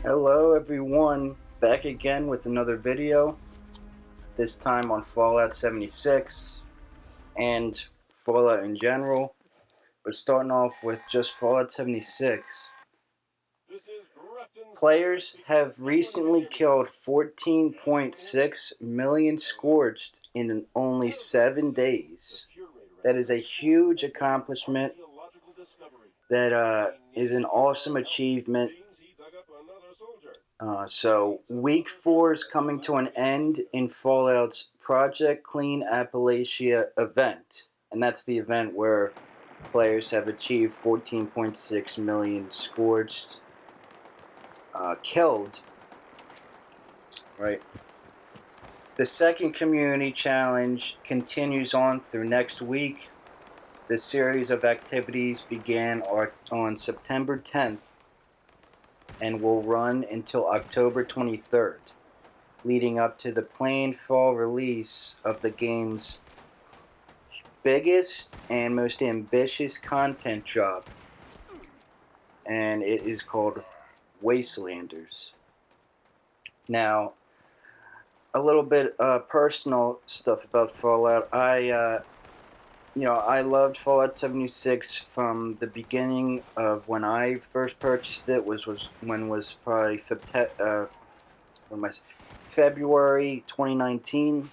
Hello everyone, back again with another video, this time on Fallout 76 and Fallout in general, but starting off with just Fallout 76. Players have recently killed 14.6 million Scorched in only 7 days. That is a huge accomplishment. That is an awesome achievement. So week 4 is coming to an end in Fallout's Project Clean Appalachia event. And that's the event where players have achieved 14.6 million Scorched killed. Right. The second community challenge continues on through next week. This series of activities began on September 10th and will run until October 23rd, leading up to the planned fall release of the game's biggest and most ambitious content drop, and it is called Wastelanders. Now, a little bit personal stuff about Fallout. I loved Fallout 76 from the beginning of when I first purchased it. Was probably February 2019.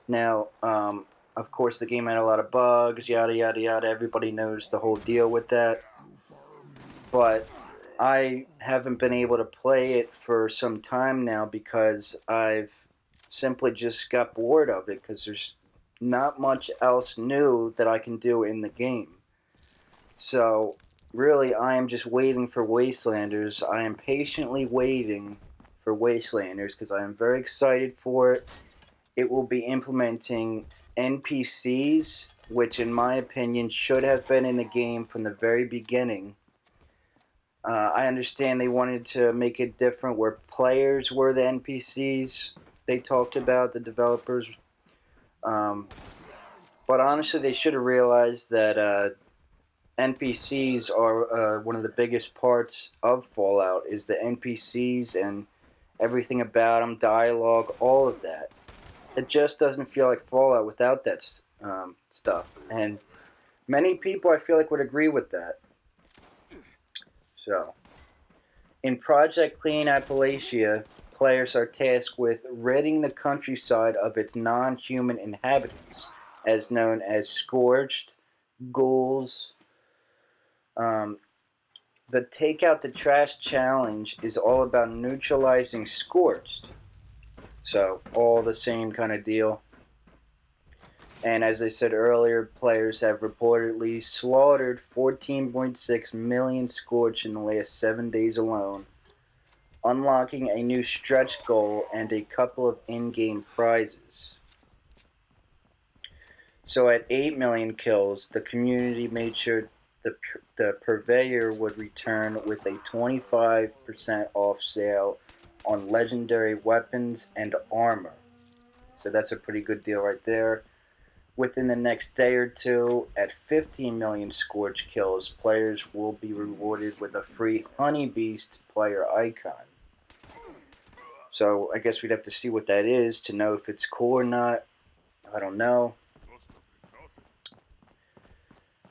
Now, of course, the game had a lot of bugs, yada yada yada. Everybody knows the whole deal with that. But I haven't been able to play it for some time now because I've simply just got bored of it because there's not much else new that I can do in the game. So, really, I am just waiting for Wastelanders. I am patiently waiting for Wastelanders because I am very excited for it. It will be implementing NPCs, which in my opinion should have been in the game from the very beginning. I understand they wanted to make it different where players were the NPCs they talked about, the developers. But honestly, they should have realized that NPCs are one of the biggest parts of Fallout is the NPCs and everything about them, dialogue, all of that. It just doesn't feel like Fallout without that stuff. And many people, I feel like, would agree with that. So, in Project Clean Appalachia, players are tasked with ridding the countryside of its non-human inhabitants, as known as Scorched, ghouls. The Take Out the Trash challenge is all about neutralizing Scorched. So, all the same kind of deal. And as I said earlier, players have reportedly slaughtered 14.6 million Scorch in the last 7 days alone, unlocking a new stretch goal and a couple of in-game prizes. So at 8 million kills, the community made sure the Purveyor would return with a 25% off sale on legendary weapons and armor. So that's a pretty good deal right there. Within the next day or two, at 15 million Scorch kills, players will be rewarded with a free Honey Beast player icon. So I guess we'd have to see what that is to know if it's cool or not. I don't know.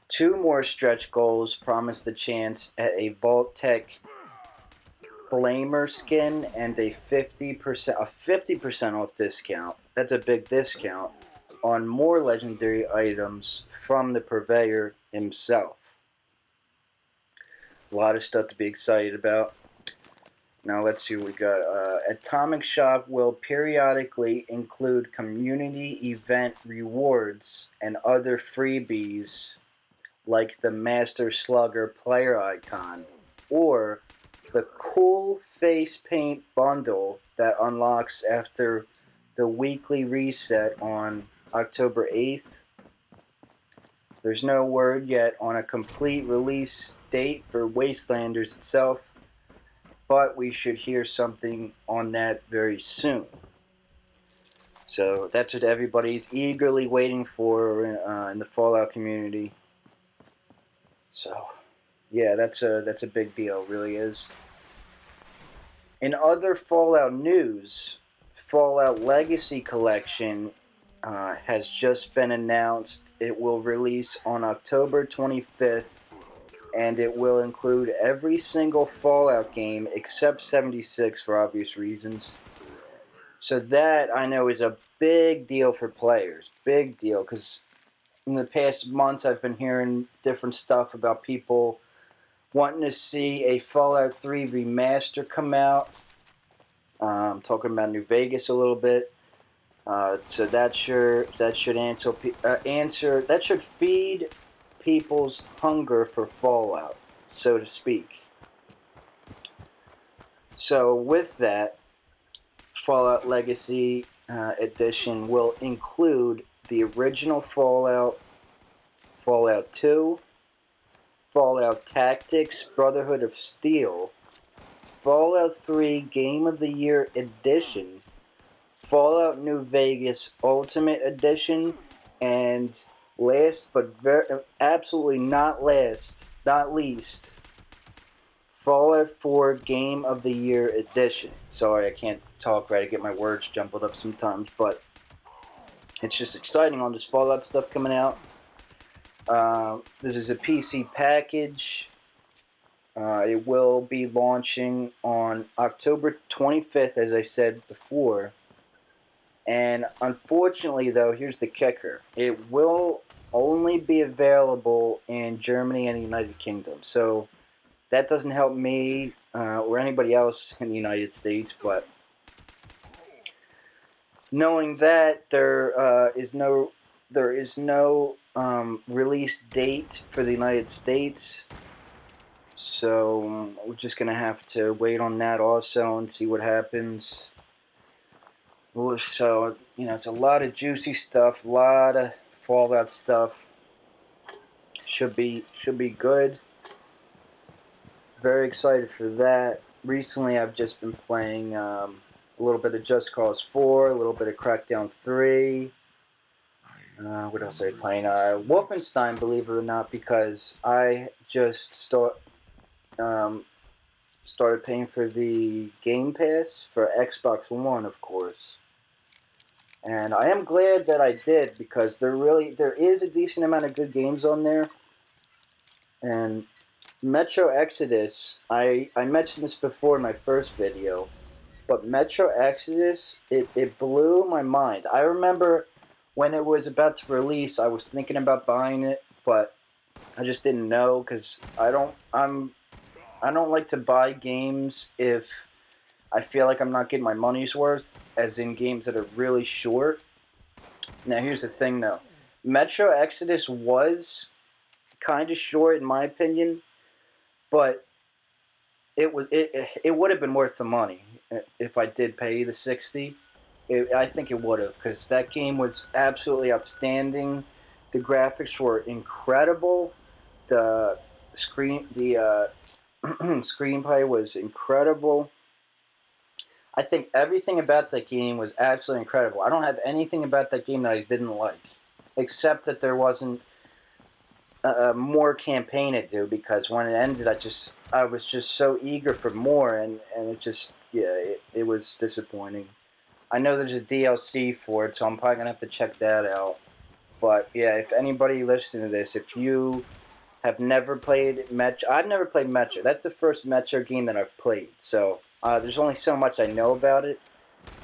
2 more stretch goals promise the chance at a Vault-Tec Flamer skin and a 50% off discount. That's a big discount on more legendary items from the Purveyor himself. A lot of stuff to be excited about. Now let's see what we got. Atomic Shop will periodically include community event rewards and other freebies like the Master Slugger player icon or the Cool Face Paint bundle that unlocks after the weekly reset on October 8th. There's no word yet on a complete release date for Wastelanders itself, but we should hear something on that very soon. So that's what everybody's eagerly waiting for in the Fallout community. So, yeah, that's a big deal, really is. In other Fallout news, Fallout Legacy Collection has just been announced. It will release on October 25th, and it will include every single Fallout game except 76 for obvious reasons. So that, I know, is a big deal for players. Big deal, because in the past months I've been hearing different stuff about people wanting to see a Fallout 3 remaster come out. I'm talking about New Vegas a little bit. So that should that should feed people's hunger for Fallout, so to speak. So with that, Fallout Legacy Edition will include the original Fallout, Fallout 2, Fallout Tactics, Brotherhood of Steel, Fallout 3 Game of the Year Edition, Fallout New Vegas Ultimate Edition, and last but absolutely not least, Fallout 4 Game of the Year Edition. Sorry, I can't talk right. I get my words jumbled up sometimes, but it's just exciting all this Fallout stuff coming out. This is a PC package. It will be launching on October 25th, as I said before. And unfortunately, though, here's the kicker. It will only be available in Germany and the United Kingdom. So that doesn't help me or anybody else in the United States. But knowing that there is no release date for the United States, so we're just going to have to wait on that also and see what happens. So, it's a lot of juicy stuff, a lot of Fallout stuff. Should be good. Very excited for that. Recently, I've just been playing a little bit of Just Cause 4, a little bit of Crackdown 3. What else are I playing? Wolfenstein, believe it or not, because I just started paying for the Game Pass for Xbox One, of course. And I am glad that I did, because there is a decent amount of good games on there. And Metro Exodus, I mentioned this before in my first video, but Metro Exodus, it blew my mind. I remember when it was about to release, I was thinking about buying it, but I just didn't know, because I don't like to buy games if I feel like I'm not getting my money's worth, as in games that are really short. Now, here's the thing, though. Metro Exodus was kind of short, in my opinion, but it would have been worth the money if I did pay the $60. I think it would have, because that game was absolutely outstanding. The graphics were incredible. The screenplay was incredible. I think everything about that game was absolutely incredible. I don't have anything about that game that I didn't like, except that there wasn't more campaign to do, because when it ended, I was just so eager for more, and it just, it was disappointing. I know there's a DLC for it, so I'm probably going to have to check that out. But, yeah, if anybody listening to this, if you have never played Metro, I've never played Metro. That's the first Metro game that I've played, so there's only so much I know about it.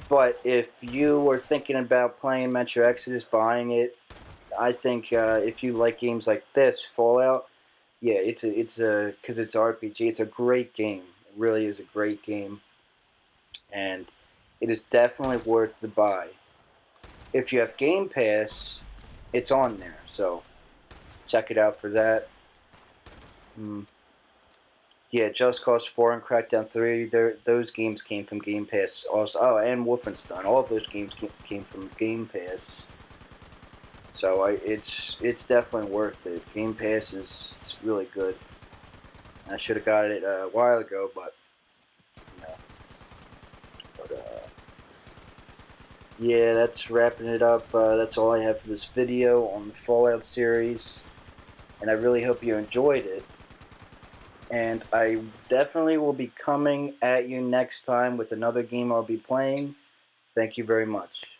But if you were thinking about playing Metro Exodus, buying it, I think if you like games like this, Fallout, yeah, because it's RPG, it's a great game. It really is a great game, and it is definitely worth the buy. If you have Game Pass, it's on there, so check it out for that. Yeah, Just Cause 4 and Crackdown 3, those games came from Game Pass also. Oh, and Wolfenstein, all of those games came from Game Pass. So it's definitely worth it. Game Pass it's really good. I should have got it a while ago, but yeah, that's wrapping it up. That's all I have for this video on the Fallout series, and I really hope you enjoyed it. And I definitely will be coming at you next time with another game I'll be playing. Thank you very much.